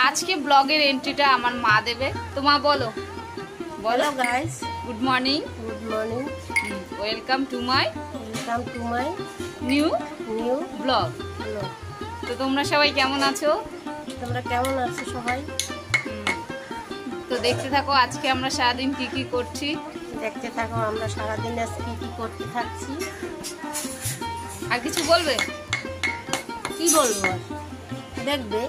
আজকে ব্লগের এন্ট্রিটা আমার মা দেবে। তো মা বলো। বলো guys, good morning. Good morning, welcome to my new blog. তো তোমরা সবাই কেমন আছো? তোমরা কেমন আছো সবাই? তো দেখতে থাকো আজকে আমরা সারাদিন কি কি করছি। দেখতে থাকো আমরা সারাদিন আজকে কি কি করতে থাকছি। আর কিছু বলবে? কি বলবো, দেখবে।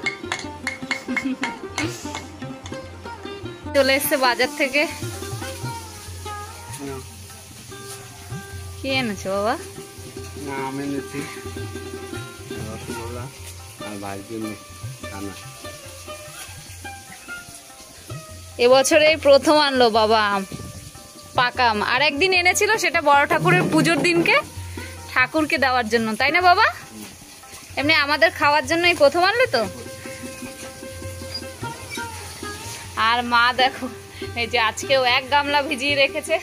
চলে এসছে বাজার থেকে। কি এনেছো বাবা? আম এনেছি, রসগোল্লা আর ভাইয়ের ছানা। এবছরে প্রথম আনলো বাবা আম, পাকা আম। আর একদিন এনেছিল, সেটা বড় ঠাকুরের পুজোর দিনকে ঠাকুরকে দেওয়ার জন্য, তাই না বাবা? এমনি আমাদের খাওয়ার জন্য এই প্রথম আনলো তো। আর মা দেখো, এই যে আজকেও এক গামলা ভিজিয়ে রেখেছে।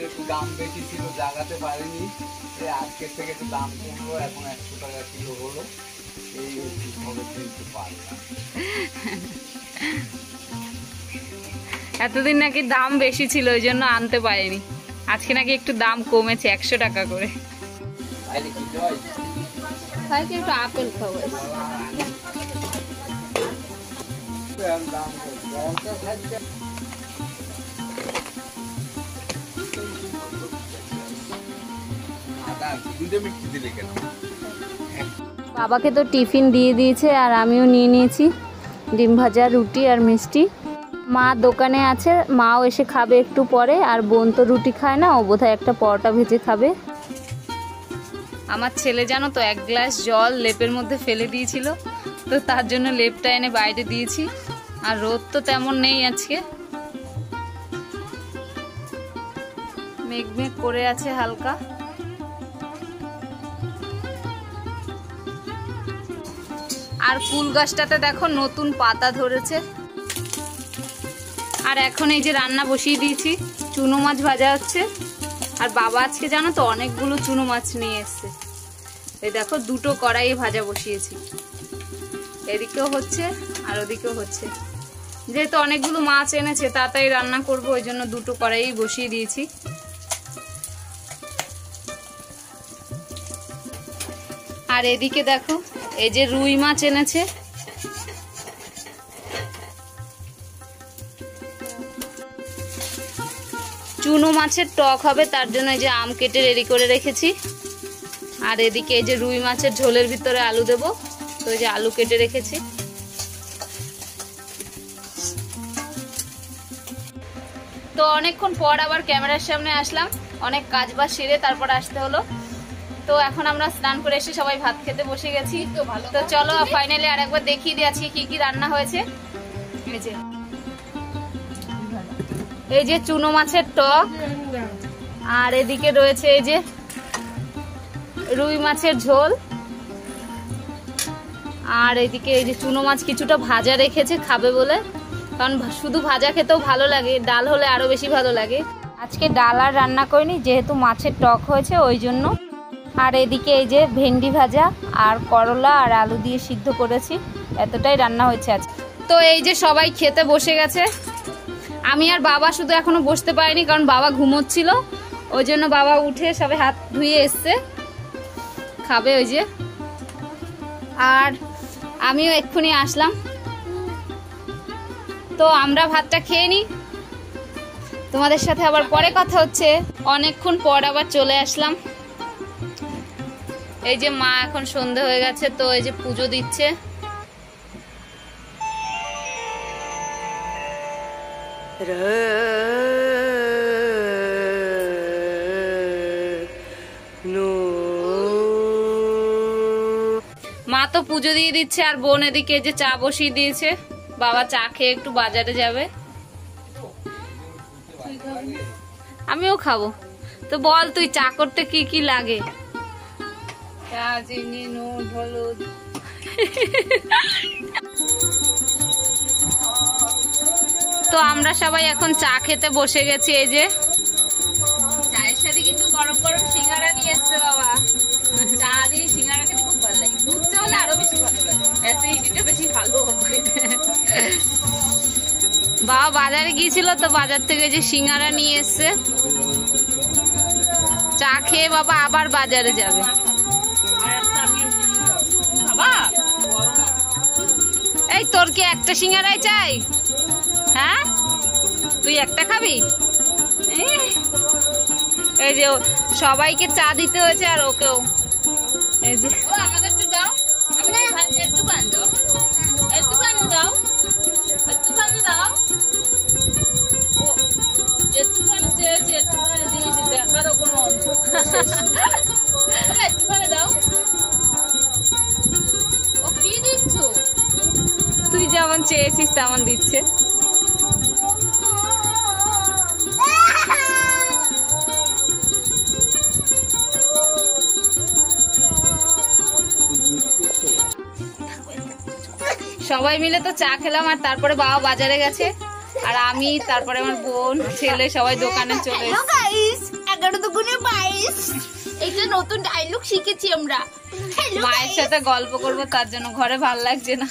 একটু দাম বেশি ছিল, জাগাতে পারিনি, আজকের থেকে একটু দাম কমলো, এখন 100 টাকা কিলো হলো। এই হবে কিন্তু পারলাম। এতদিন নাকি দাম বেশি ছিল, ওই জন্য আনতে পারিনি। আজকে নাকি একটু দাম কমেছে, 100 টাকা করে। একটু আপেল খাবো। বাবাকে তো টিফিন দিয়ে দিয়েছে, আর আমিও নিয়ে নিয়েছি ডিম ভাজা, রুটি আর মিষ্টি। মা দোকানে আছে, মাও এসে খাবে একটু পরে। আর বোন তো রুটি খায় না, ও বোধহয় একটা পরোটা ভেজে খাবে। আমার ছেলে জানো তো 1 গ্লাস জল লেপের মধ্যে ফেলে দিয়েছিল, তো তার জন্য লেপটা এনে বাইরে দিয়েছি। আর রোদ তো তেমন নেই আজকে, মেঘ মেঘ করে আছে হালকা। আর ফুল গাছটাতে দেখো নতুন পাতা ধরেছে। আর এখন এই যে রান্না বসিয়ে দিয়েছি, চুনো মাছ ভাজা হচ্ছে। আর বাবা আজকে জানো তো অনেকগুলো চুনো মাছ নিয়ে এসছে। এই দেখো 2টো কড়াই ভাজা বসিয়েছি, এদিকেও হচ্ছে আর ওদিকেও হচ্ছে। যেহেতু অনেকগুলো মাছ এনেছে, তাড়াতাড়ি রান্না করবো, ওই জন্য 2টো কড়াই বসিয়ে দিয়েছি। আর এদিকে দেখো এই যে রুই মাছ এনেছে। চুনো মাছের টক হবে, তার জন্য এই যে আম কেটে রেডি করে রেখেছি। আর এদিকে এই যে রুই মাছের ঝোলের ভিতরে আলু দেবো, তো এই যে আলু কেটে রেখেছি। তো অনেকক্ষণ পর আবার ক্যামেরার সামনে আসলাম, অনেক কাজ বাজ সেরে তারপর আসতে হলো। তো এখন আমরা স্নান করে এসে সবাই ভাত খেতে বসে গেছি। তো চলো ফাইনালি আরেকবার দেখিয়ে দিয়ে আছি কি কি রান্না হয়েছে। এই যে চুনো মাছের টক, আর এদিকে রয়েছে এই যে রুই মাছের ঝোল, আর এদিকে এই যে চুনো মাছ কিছুটা ভাজা রেখেছে খাবে বলে, কারণ শুধু ভাজা খেতেও ভালো লাগে, ডাল হলে আরো বেশি ভালো লাগে। আজকে ডাল আর রান্না করিনি, যেহেতু মাছের টক হয়েছে ওই জন্য। আর এদিকে এই যে ভেন্ডি ভাজা আর করলা আর আলু দিয়ে সিদ্ধ করেছি, এতটাই রান্না হয়েছে আজকে। তো এই যে সবাই খেতে বসে গেছে, আমি আর বাবা শুধু এখনো বসতে পারিনি, কারণ বাবা ঘুমোচ্ছিল, ওই জন্য বাবা উঠে সবাই হাত ধুয়ে এসছে, খাবে ওই যে। আর আমিও এক্ষুনি আসলাম, তো আমরা ভাতটা খেয়ে নিই, তোমাদের সাথে আবার পরে কথা হচ্ছে। অনেকক্ষণ পর আবার চলে আসলাম। এই যে মা এখন সন্ধে হয়ে গেছে, তো এই যে পুজো দিচ্ছে। মা তো পুজো দিয়ে দিচ্ছে, আর বোন এদিকে যে চা বসিয়ে দিয়েছে। বাবা চা খেয়ে একটু বাজারে যাবে, আমিও খাবো। তো বল তুই চা করতে কি কি লাগে? চা, চিনি, নুন, হলুদ। তো আমরা সবাই এখন চা খেতে বসে গেছি। এই যে চায়ের সাথে কিন্তু গরম গরম সিঙ্গারা নিয়ে এসছে বাবা। চা দিয়ে সিঙ্গারা খেতে খুব ভালো লাগে, দুধ চা হলে আরো বেশি ভালো লাগে। ভিডিওটা বেশি ভালো হবে। বাবা বাজারে গিয়েছিল তো বাজার থেকে যে সিঙ্গারা নিয়ে এসছে, চা খেয়ে বাবা আবার বাজারে যাবে। এই তোর কি একটা সিঙ্গারাই চাই? হ্যাঁ তুই একটা খাবি? এই যে সবাইকে চা দিতে হয়েছে আর ওকেও। এই যে আমাদের একটু দাও, একটু পান দাও, একটু পান দাও, একটু পান দাও। ও একটুখানি চেয়েছি, একটুখানি দিয়েছি, দেখারও কোনো অংশ। একটুখানি দাও। ও কি দিচ্ছ? তুই যেমন চেয়েছিস তেমন দিচ্ছে। সবাই মিলে তো চা খেলাম আর তারপরে বাবা বাজারে গেছে আর আমি তারপরে আমার বোন ছেলে সবাই দোকানে চলে এসেছি। 11 দুগুণে 22 এইটা নতুন ডায়লগ শিখেছি আমরা। মায়ের সাথে গল্প করবো তার জন্য ঘরে ভাল লাগছে না।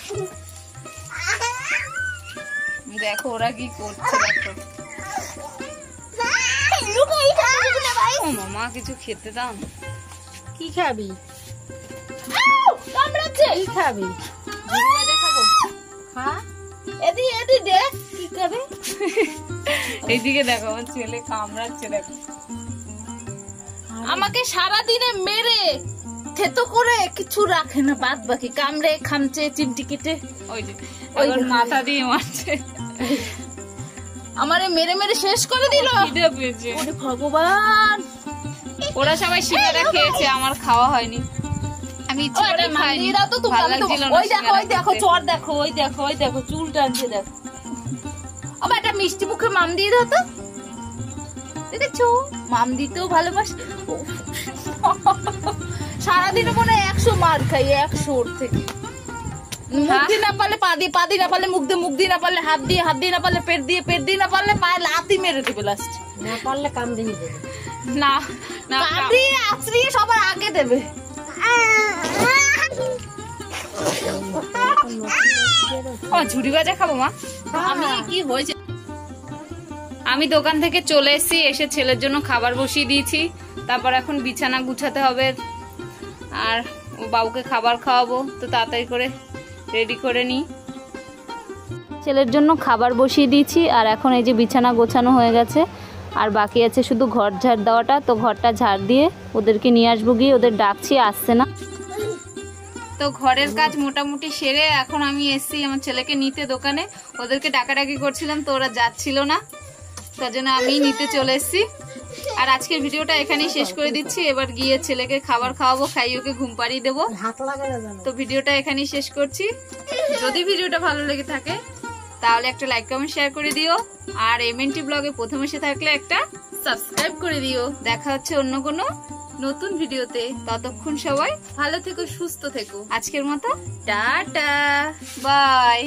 দেখো ওরা কি করছে, দেখো। ও মামা কিছু খেতে দাও না। কি খাবি? কি খাবি? খাবো। হ্যাঁ এদি এদি দেখ কি খাবে। এইদিকে দেখো আমার ছেলে কামড়াচ্ছে, দেখো। আমাকে সারা দিনে মেরে থেতো করে কিছু রাখে না, বাদ বাকি কামড়ে খামচে চিমটি কেটে ওই যে ওই মাথা দিয়ে মারছে। আমারে মেরে মেরে শেষ করে দিল। খিদে পেয়েছে। ওরে ভগবান, ওরা সবাই সিঙ্গারা খেয়েছে, আমার খাওয়া হয়নি। আমি ইচ্ছে করে খাইনি, ভালো লাগছিল না। ওই দেখো ওই দেখো চর দেখো, ওই দেখো ওই দেখো চুল টানছে দেখো। আবার একটা মিষ্টি মুখে মাম দিয়ে দাও তো। দেখেছো মাম দিতেও ভালোবাসে। সারাদিনে মনে হয় 100 মার খাই, 100 থেকে। মুখ দিয়ে না পারলে পা দিয়ে, পা দিয়ে না পারলে মুখ দিয়ে, মুখ দিয়ে না পারলে হাত দিয়ে, হাত দিয়ে না পারলে পেট দিয়ে, পেট দিয়ে না পারলে পায়ে লাথি মেরে দেবে লাস্ট। না পারলে কান দিয়ে দেবে। না না কাঁদি আছড়িয়ে সবার আগে দেবে। ও ঝুড়ি ভাজা খাবো মা। আমি কি হয়েছে, আমি দোকান থেকে চলে এসেছি, এসে ছেলের জন্য খাবার বসিয়ে দিয়েছি। তারপর এখন বিছানা গুছাতে হবে আর ও বাবুকে খাবার খাওয়াবো, তো তাড়াতাড়ি করে রেডি করে নিই। ছেলের জন্য খাবার বসিয়ে দিয়েছি আর এখন এই যে বিছানা গোছানো হয়ে গেছে আর বাকি আছে শুধু ঘর ঝাড় দেওয়াটা। তো ঘরটা ঝাড় দিয়ে ওদেরকে নিয়ে আসবো, গিয়ে ওদের ডাকছি, আসছে না। তো ঘরের কাজ মোটামুটি সেরে এখন আমি এসছি আমার ছেলেকে নিতে দোকানে। ওদেরকে ডাকাডাকি করছিলাম তো ওরা যাচ্ছিল না, তার জন্য আমি নিতে চলে এসেছি। আর আজকের ভিডিওটা এখানেই শেষ করে দিচ্ছি। এবার গিয়ে ছেলেকে খাবার খাওয়াবো, খাইয়ে ওকে ঘুম পাড়িয়ে দেবো। তো ভিডিওটা এখানেই শেষ করছি। যদি ভিডিওটা ভালো লেগে থাকে তাহলে একটা লাইক কমেন্ট শেয়ার করে দিও আর এমএনটি ব্লগে প্রথম এসে থাকলে একটা সাবস্ক্রাইব করে দিও। দেখা হচ্ছে অন্য কোনো নতুন ভিডিওতে। ততক্ষণ সবাই ভালো থেকো, সুস্থ থেকো। আজকের মতো টাটা, বাই।